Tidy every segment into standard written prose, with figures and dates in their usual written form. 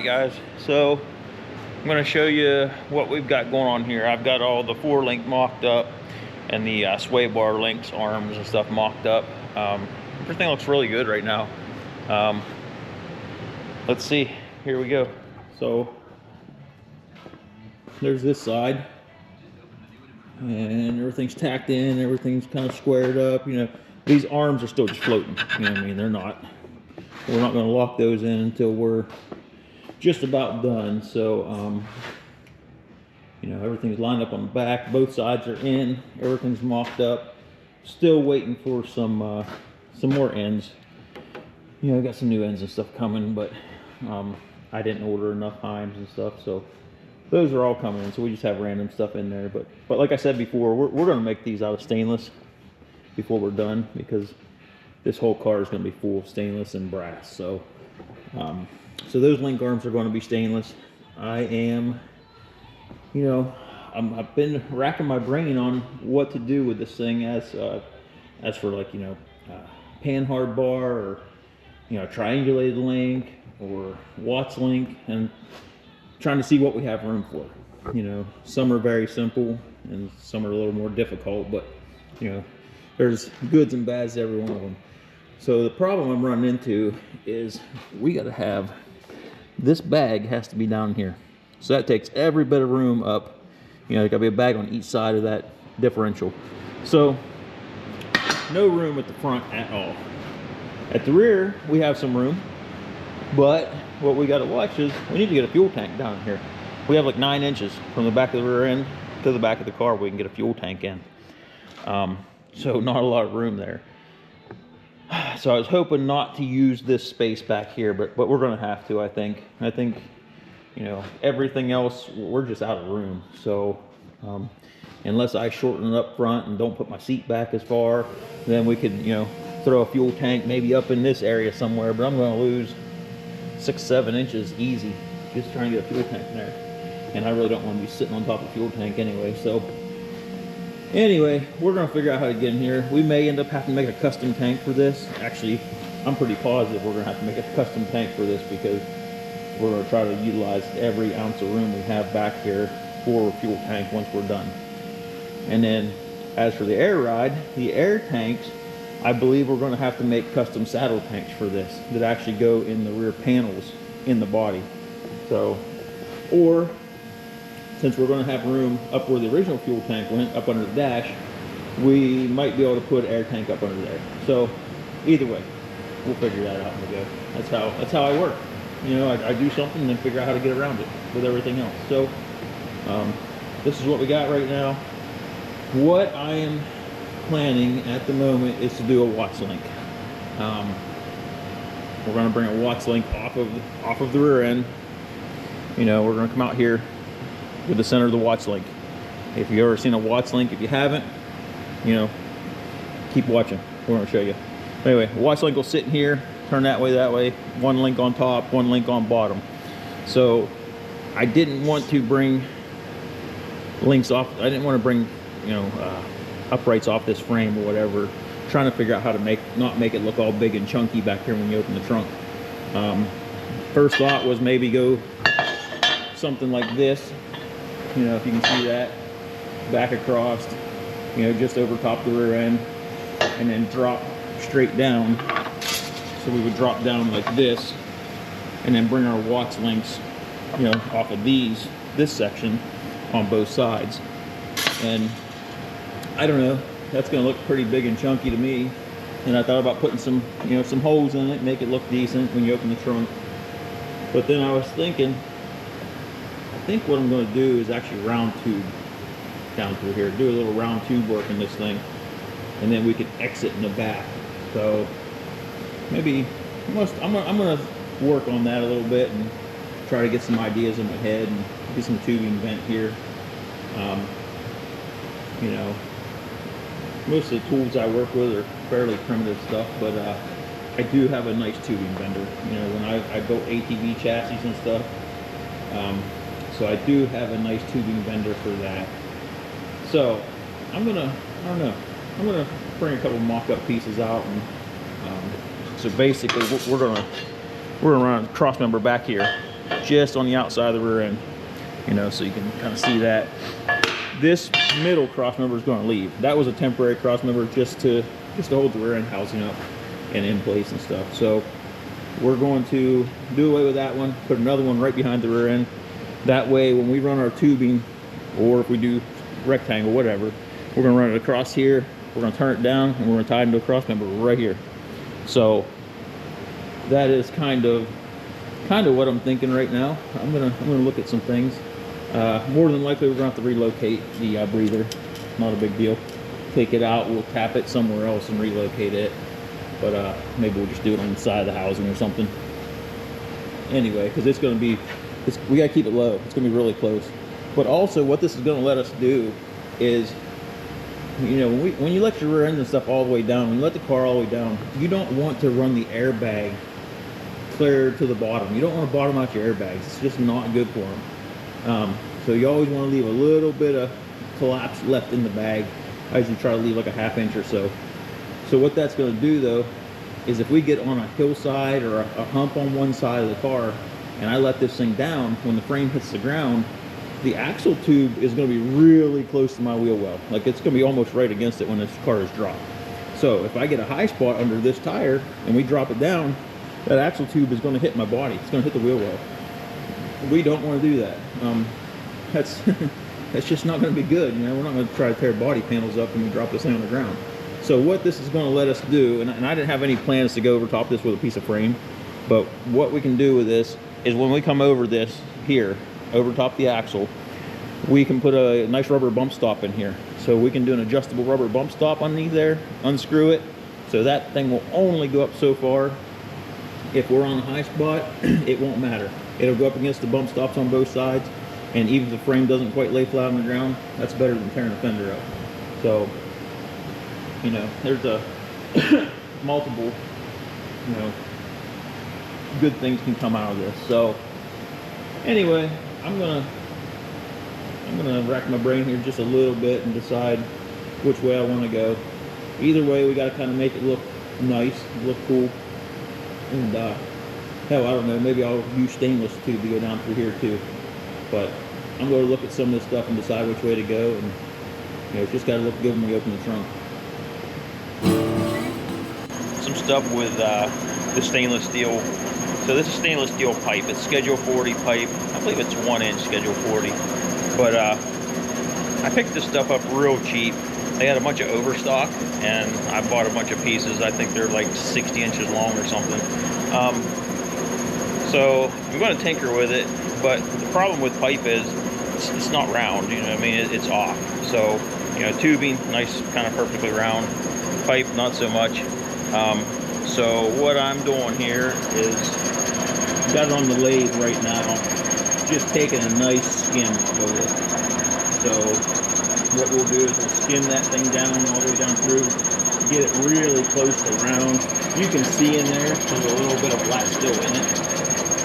guys, so I'm going to show you what we've got going on here. I've got all the 4-link mocked up and the sway bar links, arms and stuff mocked up. Everything looks really good right now. Let's see, here we go. So there's this side and everything's tacked in, everything's kind of squared up. You know, these arms are still just floating, you know what I mean? We're not going to lock those in until we're just about done. So you know, everything's lined up on the back, both sides are in, everything's mocked up. Still waiting for some more ends. You know, I got some new ends and stuff coming, but I didn't order enough Heims and stuff, so those are all coming in. So we just have random stuff in there, but like I said before, we're going to make these out of stainless before we're done, because this whole car is going to be full of stainless and brass. So so those link arms are going to be stainless. I am, you know, I've been racking my brain on what to do with this thing as for, like, you know, pan-hard bar, or, you know, triangulated link or Watts link, and trying to see what we have room for. You know, some are very simple and some are a little more difficult, but, you know, there's goods and bads to every one of them. So the problem I'm running into is we got to have, this bag has to be down here. So that takes every bit of room up. You know, there got to be a bag on each side of that differential. So no room at the front at all. At the rear, we have some room, but what we got to watch is we need to get a fuel tank down here. We have like 9 inches from the back of the rear end to the back of the car we can get a fuel tank in. So not a lot of room there. So I was hoping not to use this space back here, but we're going to have to, I think. I think, you know, everything else, we're just out of room. So unless I shorten it up front and don't put my seat back as far, then we could, you know, throw a fuel tank maybe up in this area somewhere. But I'm going to lose 6-7 inches easy just trying to get a fuel tank in there. And I really don't want to be sitting on top of a fuel tank anyway. So anyway, we're going to figure out how to get in here. We may end up having to make a custom tank for this. Actually, I'm pretty positive we're going to have to make a custom tank for this, because we're going to try to utilize every ounce of room we have back here for a fuel tank once we're done. And then as for the air ride, the air tanks, I believe we're going to have to make custom saddle tanks for this that actually go in the rear panels in the body. So, or since we're going to have room up where the original fuel tank went, up under the dash, we might be able to put an air tank up under there. So either way, we'll figure that out as we go. That's how I work. You know, I do something and then figure out how to get around it with everything else. So this is what we got right now. What I am planning at the moment is to do a Watts link. We're going to bring a Watts link off of the rear end. You know, we're going to come out here with the center of the Watts link. If you've ever seen a Watts link, if you haven't, you know, keep watching. We're going to show you. Anyway, Watts link will sit in here, turn that way, one link on top, one link on bottom. So I didn't want to bring links off. I didn't want to bring, you know, uprights off this frame or whatever. Trying to figure out how to not make it look all big and chunky back here when you open the trunk. First thought was maybe go something like this. You know, if you can see that, back across, you know, just over top the rear end, and then drop straight down. So we would drop down like this, and then bring our Watts links, you know, off of this section on both sides. And I don't know, that's going to look pretty big and chunky to me. And I thought about putting some, you know, some holes in it, make it look decent when you open the trunk. But then I was thinking, I think what I'm going to do is actually round tube down through here, do a little round tube work in this thing, and then we can exit in the back. So maybe I'm going to work on that a little bit and try to get some ideas in my head and get some tubing bent here. You know, most of the tools I work with are fairly primitive stuff, but I do have a nice tubing bender. You know, when I built ATV chassis and stuff, so I do have a nice tubing bender for that. So I'm gonna bring a couple mock-up pieces out, and so basically we're gonna run a cross member back here just on the outside of the rear end, you know, so you can kind of see that. This middle cross member is going to leave. That was a temporary cross member just to hold the rear end housing up and in place and stuff. So we're going to do away with that one, put another one right behind the rear end. That way, when we run our tubing, or if we do rectangle, whatever, we're going to run it across here, we're going to turn it down, and we're going to tie it into a cross member right here. So that is kind of what I'm thinking right now. I'm gonna look at some things. More than likely, we're gonna have to relocate the breather. Not a big deal. Take it out, we'll tap it somewhere else and relocate it. But maybe we'll just do it on the side of the housing or something. Anyway, because it's gonna be, we gotta keep it low. It's gonna be really close. But also, what this is gonna let us do is, you know, when you let your rear end and stuff all the way down, when you let the car all the way down, you don't want to run the airbag clear to the bottom. You don't want to bottom out your airbags. It's just not good for them. So you always want to leave a little bit of collapse left in the bag as you try to leave like a ½ inch or so. So what that's going to do though is if we get on a hillside or a hump on one side of the car and I let this thing down, when the frame hits the ground, the axle tube is going to be really close to my wheel well. Like it's going to be almost right against it when this car is dropped. So if I get a high spot under this tire and we drop it down, that axle tube is going to hit my body. It's going to hit the wheel well. We don't want to do that. That's just not going to be good. You know, we're not going to try to tear body panels up when we drop this thing on the ground. So what this is going to let us do, and I didn't have any plans to go over top this with a piece of frame, but what we can do with this is when we come over this here, over top the axle, we can put a nice rubber bump stop in here. So we can do an adjustable rubber bump stop underneath there, unscrew it, so that thing will only go up so far. If we're on a high spot, it won't matter. It'll go up against the bump stops on both sides, and even if the frame doesn't quite lay flat on the ground, that's better than tearing a fender up. So, you know, there's a multiple, you know, good things can come out of this. So, anyway, I'm gonna rack my brain here just a little bit and decide which way I want to go. Either way, we got to kind of make it look nice, look cool. And hell, I don't know, maybe I'll use stainless tube to go down through here too. But I'm going to look at some of this stuff and decide which way to go. And you know, it's just got to look good when we open the trunk. Some stuff with the stainless steel. So this is stainless steel pipe. It's Schedule 40 pipe. I believe it's 1 inch Schedule 40. But I picked this stuff up real cheap. They had a bunch of overstock, and I bought a bunch of pieces. I think they're like 60 inches long or something. So I'm going to tinker with it, but the problem with pipe is it's not round, you know what I mean? It's off. So, you know, tubing, nice, kind of perfectly round. Pipe, not so much. So what I'm doing here is, got it on the lathe right now, just taking a nice skim with it. So what we'll do is we'll skim that thing down all the way down through, get it really close to round. You can see in there there's a little bit of black still in it.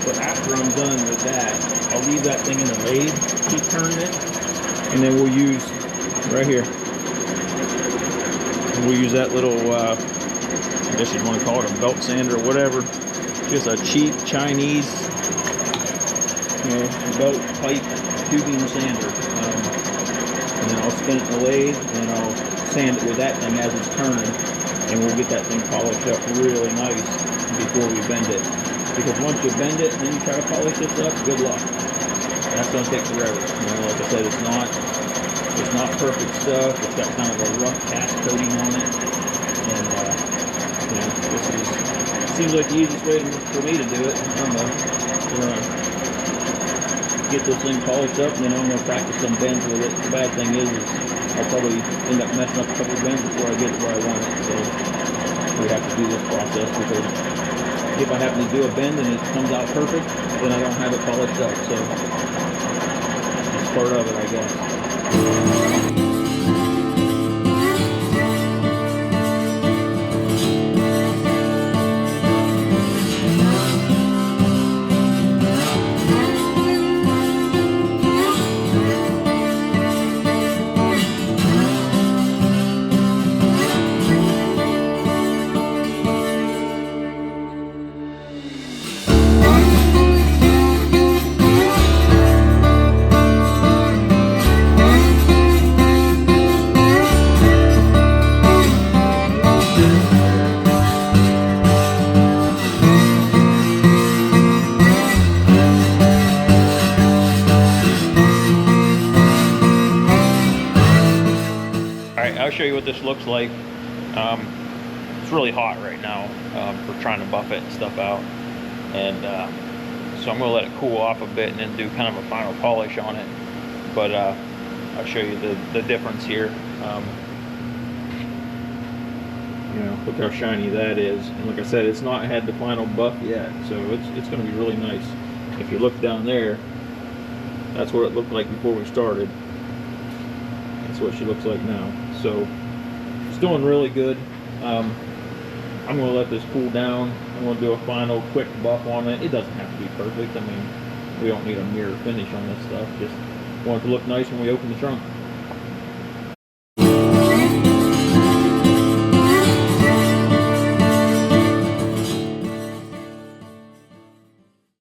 But after I'm done with that, I'll leave that thing in the lathe, keep turning it, and then we'll use, right here, we'll use that little, I guess you'd want to call it a belt sander or whatever, just a cheap Chinese, you know, belt pipe tubing sander. And then I'll spin it in the lathe, and then I'll sand it with that thing as it's turning, and we'll get that thing polished up really nice before we bend it. Because once you bend it and then you try to polish this up, good luck. That's going to take forever. You know, like I said, it's not perfect stuff. It's got kind of a rough cast coating on it, and you know, seems like the easiest way for me to do it. I don't know. We're gonna get this thing polished up, and then I'm going to practice some bends with it. The bad thing is I'll probably end up messing up a couple of bends before I get it where I want it. So we have to do this process, because if I happen to do a bend and it comes out perfect, then I don't have it polished up. So it's part of it, I guess. show you what this looks like. It's really hot right now for trying to buff it and stuff out, and so I'm going to let it cool off a bit and then do kind of a final polish on it. But I'll show you the difference here. You know, look how shiny that is, and like I said, it's not had the final buff yet, so it's going to be really nice. If you look down there, that's what it looked like before we started. That's what she looks like now. So it's doing really good. I'm going to let this cool down. I'm going to do a final quick buff on it. It doesn't have to be perfect. I mean, we don't need a mirror finish on this stuff. Just want it to look nice when we open the trunk.